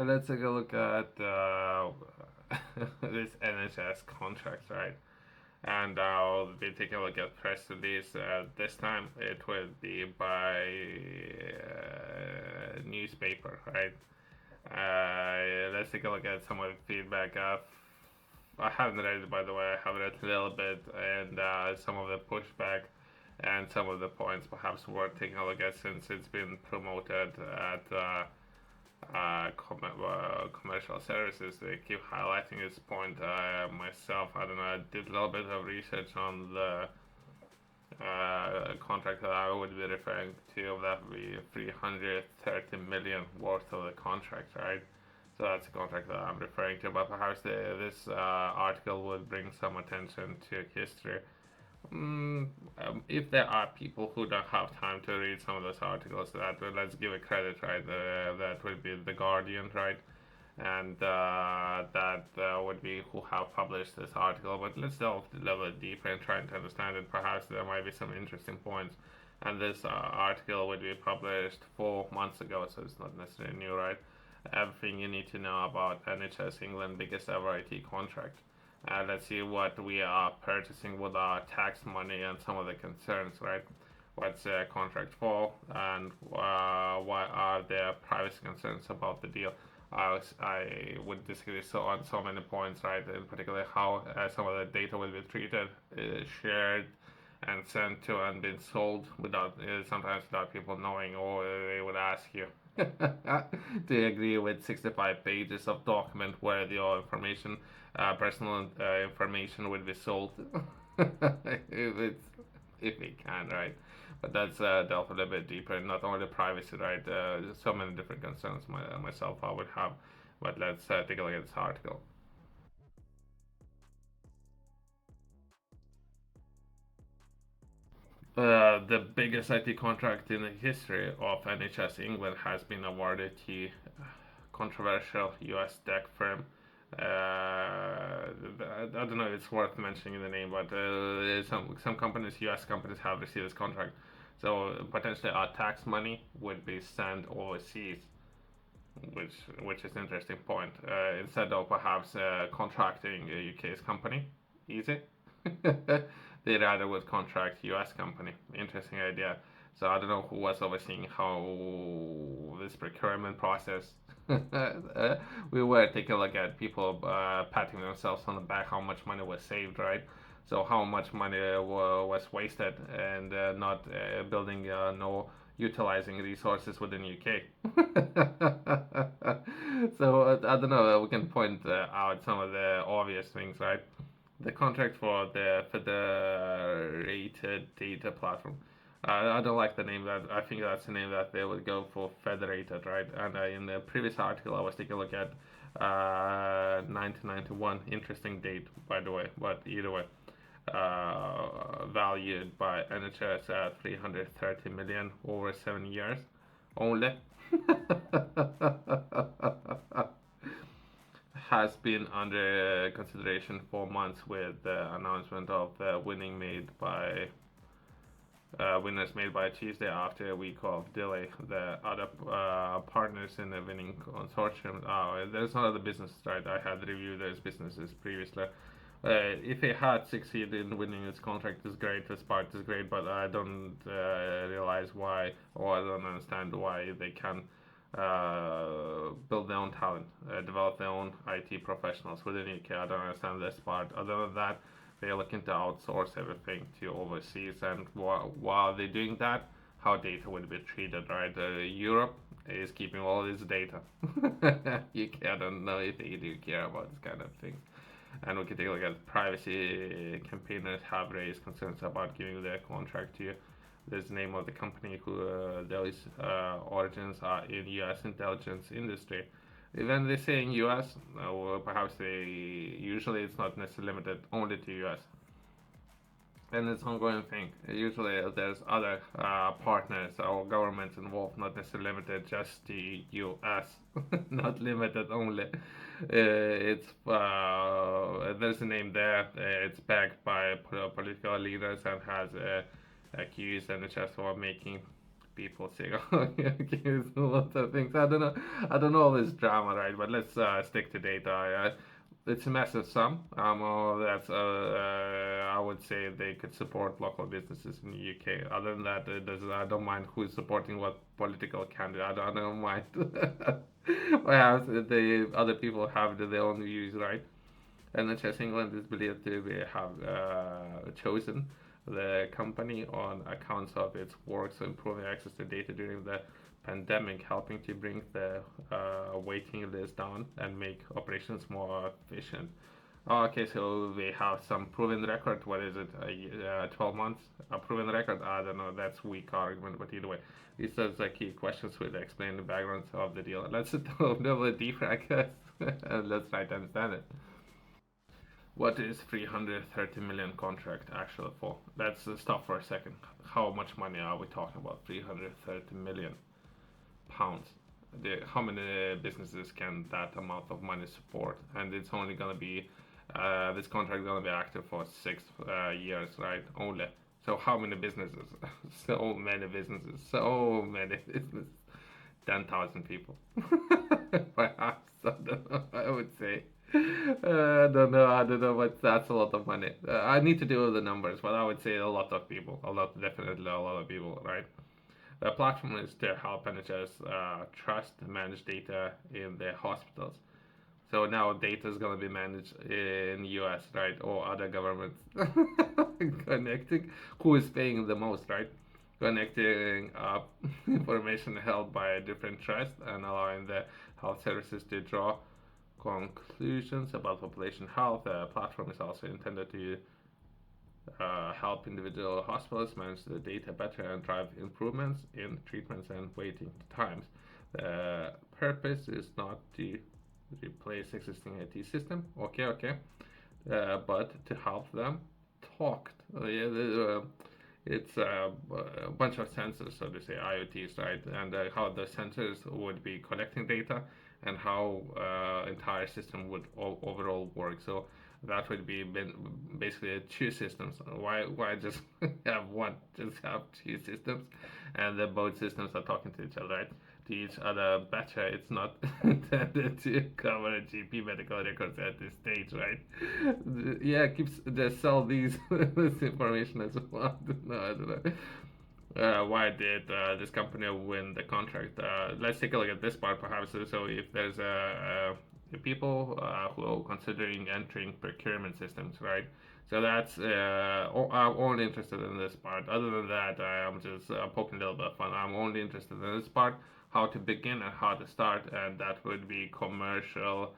Let's take a look at this NHS contract, right? And I'll be taking a look at press release. This time it will be by newspaper, right? Let's take a look at some of the feedback. I haven't read it, by the way. I have read a little bit, and some of the pushback and some of the points perhaps worth taking a look at since it's been promoted at commercial services. They keep highlighting this point. Myself, I don't know, I did a little bit of research on the contract that I would be referring to. That would be 330 million worth of the contract, right? So that's the contract that I'm referring to. But perhaps this article would bring some attention to history. If there are people who don't have time to read some of those articles, that let's give it credit, right? That would be the Guardian, right? And that would be who have published this article. But let's delve a little bit deeper and try to understand it. Perhaps there might be some interesting points. And this article would be published 4 months ago, so it's not necessarily new, right? Everything you need to know about NHS England biggest ever IT contract. Let's see what we are purchasing with our tax money and some of the concerns, right? What's the contract for, and why are there privacy concerns about the deal? I would disagree on so many points, right? In particular, how some of the data will be treated, shared, and sent to and been sold without sometimes without people knowing, or they would ask you do you agree with 65 pages of document where your information, personal information, would be sold? if it's if we can, right? But that's delve a little bit deeper. Not only privacy, right? So many different concerns myself I would have. But let's take a look at this article. The biggest IT contract in the history of NHS England has been awarded to controversial US tech firm. I don't know if it's worth mentioning the name, but some companies, US companies, have received this contract. So potentially our tax money would be sent overseas, which is an interesting point. Instead of perhaps contracting a UK's company, easy. They rather would contract US company. Interesting idea. So I don't know who was overseeing how this procurement process. We were taking a look at people patting themselves on the back, how much money was saved, right? So how much money was wasted and not building no utilizing resources within UK. So I don't know. We can point out some of the obvious things, right? The contract for the federated data platform. I don't like the name. That I think that's the name that they would go for, federated, right? And in the previous article, I was taking a look at 1991. Interesting date, by the way. But either way, valued by NHS at 330 million over 7 years only. Has been under consideration for months with the announcement of winners made by Tuesday after a week of delay. The other partners in the winning consortium, there's another business, right? I had reviewed those businesses previously. If it had succeeded in winning its contract, is great. This part is great, but I don't realize why, or I don't understand why they can build their own talent, develop their own IT professionals within the UK. I don't understand this part. Other than that, they're looking to outsource everything to overseas, and while they're doing that, how data will be treated, right? Europe is keeping all this data. UK, I don't know if they do care about this kind of things. And we can take a look at privacy campaigners have raised concerns about giving their contract to there's the name of the company who those origins are in U.S. intelligence industry. When they say in U.S., or perhaps they usually it's not necessarily limited only to U.S. And it's an ongoing thing. Usually there's other partners or governments involved, not necessarily limited just to U.S. Not limited only. It's there's a name there. It's backed by political leaders and has accused NHS of making people saying, "Oh, yeah, okay, it's a lot of things." I don't know all this drama, right? But let's stick to data. It's a massive sum. That's I would say they could support local businesses in the UK. Other than that, I don't mind who's supporting what political candidate. I don't mind. Perhaps the other people have their own views, right? NHS England is believed to have chosen the company on accounts of its work, so improving access to data during the pandemic, helping to bring the waiting list down and make operations more efficient. Oh, okay, so they have some proven record. What is it? 12 months? A proven record? I don't know. That's weak argument, but either way, these are the key questions with explain the background of the deal. Let's delve deeper, I guess, and let's try to understand it. What is 330 million contract actually for? Let's stop for a second. How much money are we talking about? 330 million pounds. How many businesses can that amount of money support? And it's only gonna be this contract gonna be active for 6 years, right? Only. So how many businesses? So many businesses. So many businesses. 10,000 people. Perhaps. I don't know. I would say. I don't know, but that's a lot of money. I need to do the numbers, but I would say a lot of people. Definitely a lot of people, right? The platform is to help NHS trust manage data in their hospitals. So now data is going to be managed in US, right, or other governments. Connecting, who is paying the most, right? Connecting up information held by a different trust and allowing the health services to draw conclusions about population health. The platform is also intended to help individual hospitals manage the data better and drive improvements in treatments and waiting times. The purpose is not to replace existing IT system, but to help them talk. It's a bunch of sensors, so to say, IoTs, right? And how the sensors would be collecting data and how entire system would overall work. So that would be basically two systems. Why just have one? Just have two systems, and the both systems are talking to each other, right? To each other better. It's not intended to cover GP medical records at this stage, right? Yeah, keeps just sell these this information as well. I don't know. Why did this company win the contract? Let's take a look at this part, perhaps. So, if there's people who are considering entering procurement systems, right? So that's I'm only interested in this part. Other than that, I'm just poking a little bit of fun. I'm only interested in this part, how to begin and how to start, and that would be commercial,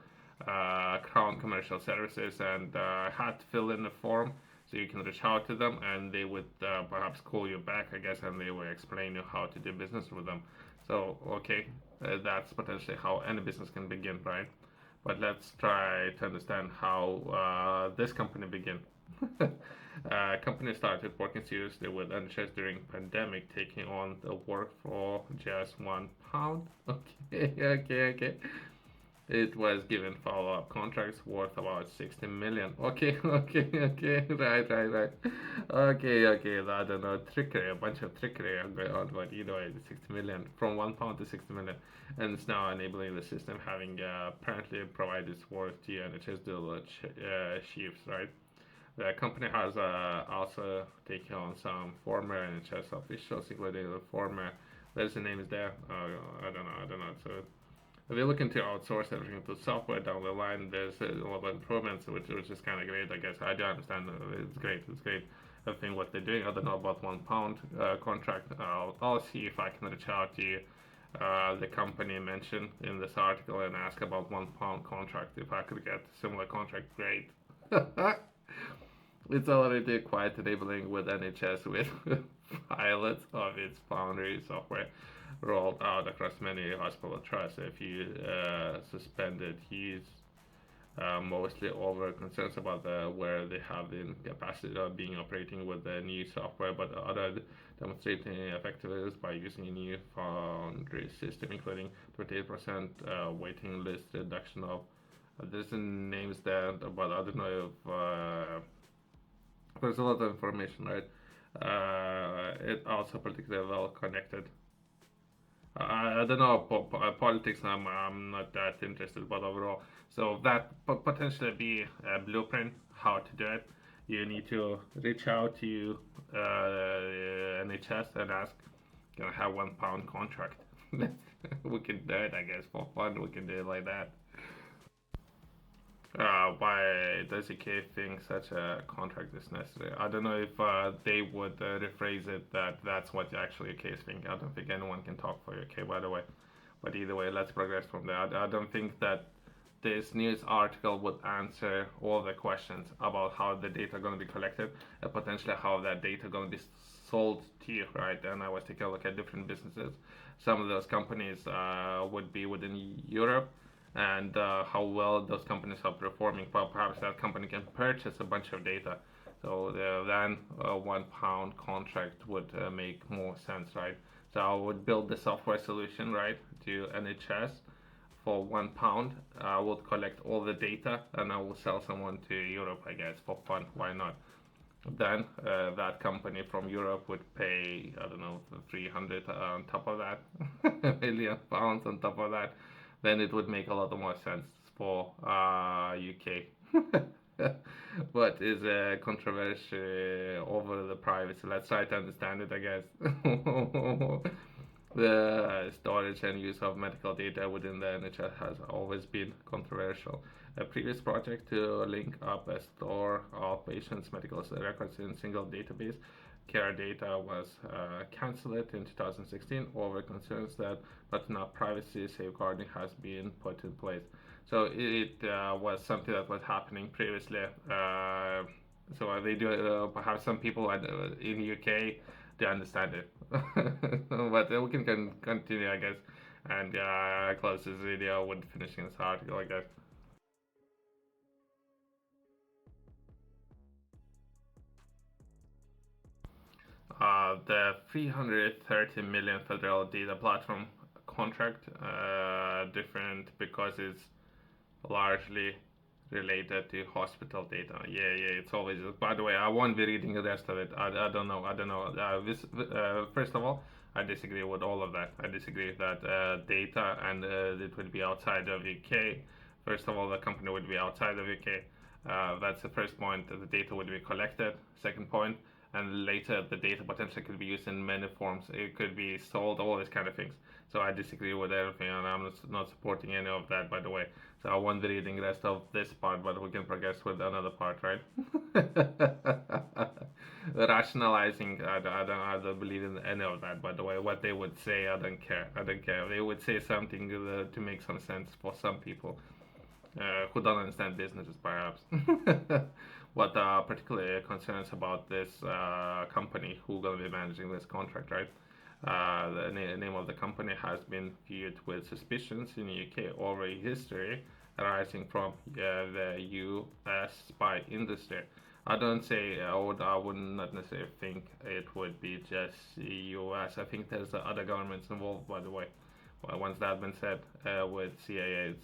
crown commercial services, and I had to fill in the form so you can reach out to them and they would perhaps call you back, I guess, and they will explain you how to do business with them. So okay, that's potentially how any business can begin, right? But let's try to understand how this company began. Company started working seriously with NHS during pandemic, taking on the work for just £1. Okay. It was given follow-up contracts worth about 60 million. Okay, right. Okay, I don't know, trickery, a bunch of trickery going on, but you know, 60 million, from £1 to 60 million, and it's now enabling the system having apparently provided its worth to NHS deal chiefs, right? The company has also taken on some former NHS officials, including the former, there's the names there, I don't know, so if you're looking to outsource everything to software down the line, there's a lot of improvements, which is kind of great, I guess. I do understand. It's great. Everything what they're doing. I don't know about £1 contract. I'll see if I can reach out to the company mentioned in this article and ask about £1 contract. If I could get a similar contract, great. It's already quite enabling with NHS with pilots of its Foundry software rolled out across many hospital trusts. If you suspended use mostly over concerns about where they have the capacity of being operating with the new software, but other demonstrating effectiveness by using a new Foundry system, including 28% waiting list reduction of. There's names there, but I don't know if there's a lot of information, right? It also particularly well connected. I don't know politics. I'm not that interested, but overall, so that potentially be a blueprint how to do it. You need to reach out to NHS and ask, can I have £1 contract? We can do it, I guess, for fun. We can do it like that. Why does UK think such a contract is necessary? I don't know if they would rephrase it that that's what actually UK is thinking. I don't think anyone can talk for UK, by the way. But either way, let's progress from there. I don't think that this news article would answer all the questions about how the data are going to be collected and potentially how that data going to be sold to you, right? And I was taking a look at different businesses. Some of those companies would be within Europe, and how well those companies are performing. But perhaps that company can purchase a bunch of data. So then a £1 contract would make more sense, right? So I would build the software solution, right, to NHS for £1. I would collect all the data and I will sell someone to Europe, I guess, for fun. Why not? Then that company from Europe would pay, I don't know, 300 on top of that, £1 million on top of that. Then it would make a lot more sense for UK. What is a controversy over the privacy? Let's try to understand it, I guess. The storage and use of medical data within the NHS has always been controversial. A previous project to link up a store of patients' medical records in a single database, care data, was cancelled in 2016 over concerns that not enough privacy safeguarding has been put in place. So it was something that was happening previously. So they do perhaps some people in the UK they understand it, but we can continue, I guess, and close this video with finishing this article, I guess. The 330 million federal data platform contract different because it's largely related to hospital data. Yeah, it's always. By the way, I won't be reading the rest of it. I don't know. I don't know. First of all, I disagree with all of that. I disagree that data and it would be outside of UK. First of all, the company would be outside of UK. That's the first point. That the data would be collected. Second point, and later the data potentially could be used in many forms. It could be sold, all these kind of things. So I disagree with everything, and I'm not supporting any of that, by the way. So I won't be reading the rest of this part, but we can progress with another part, right? Rationalizing, I don't believe in any of that, by the way. What they would say, I don't care. I don't care. They would say something to make some sense for some people who don't understand businesses, perhaps. What particularly concerns about this company who going to be managing this contract, right? The name of the company has been viewed with suspicions in the UK over history arising from the US spy industry. I don't say I would not necessarily think it would be just the US. I think there's other governments involved, by the way. Well, once that's been said, with CIA's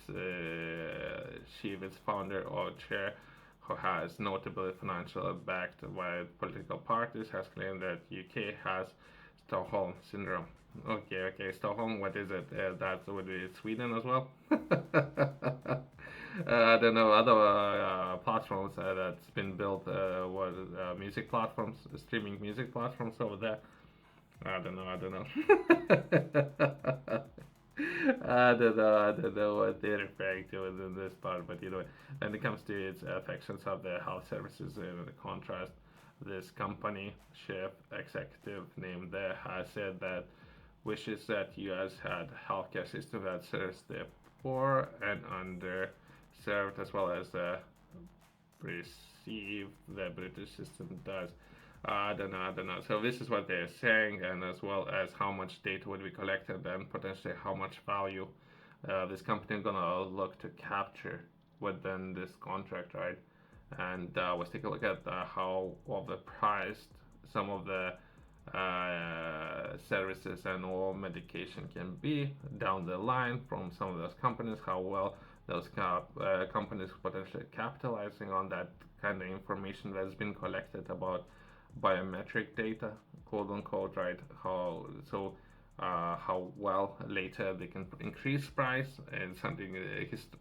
chief, its founder or chair, who has notably financial backed by political parties, has claimed that UK has Stockholm syndrome. Okay, Stockholm. What is it? That would be Sweden as well. I don't know other platforms that's been built. What music platforms, streaming music platforms over there. I don't know. I don't know. I don't know what they're referring to in this part, but you know, when it comes to its affections of the health services, in contrast, this company chief executive named there has said that wishes that US had healthcare system that serves the poor and underserved as well as perceive the British system does. I don't know. So this is what they're saying, and as well as how much data would be collected, and potentially how much value this company is gonna look to capture within this contract, right? And let's take a look at how overpriced some of the services and or medication can be down the line from some of those companies, how well those companies potentially capitalizing on that kind of information that's been collected about biometric data, quote unquote, right? How so how well later they can increase price, and something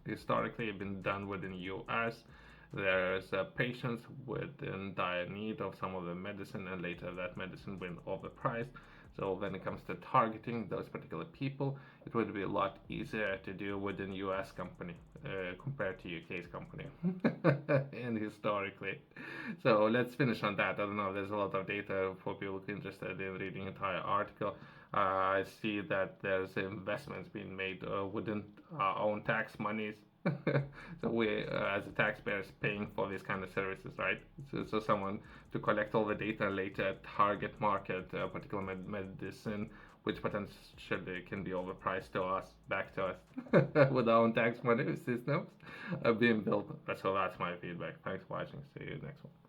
historically been done within US. There's patients with in dire need of some of the medicine, and later that medicine went overpriced. So when it comes to targeting those particular people, it would be a lot easier to do within US company compared to UK's company, and historically. So let's finish on that. I don't know. There's a lot of data for people interested in reading entire article. I see that there's investments being made within our own tax monies. So we, as a taxpayers, paying for these kind of services, right? So someone to collect all the data later, target market a particular medicine, which potentially can be overpriced to us, back to us, with our own tax money systems being built. So that's my feedback. Thanks for watching. See you next one.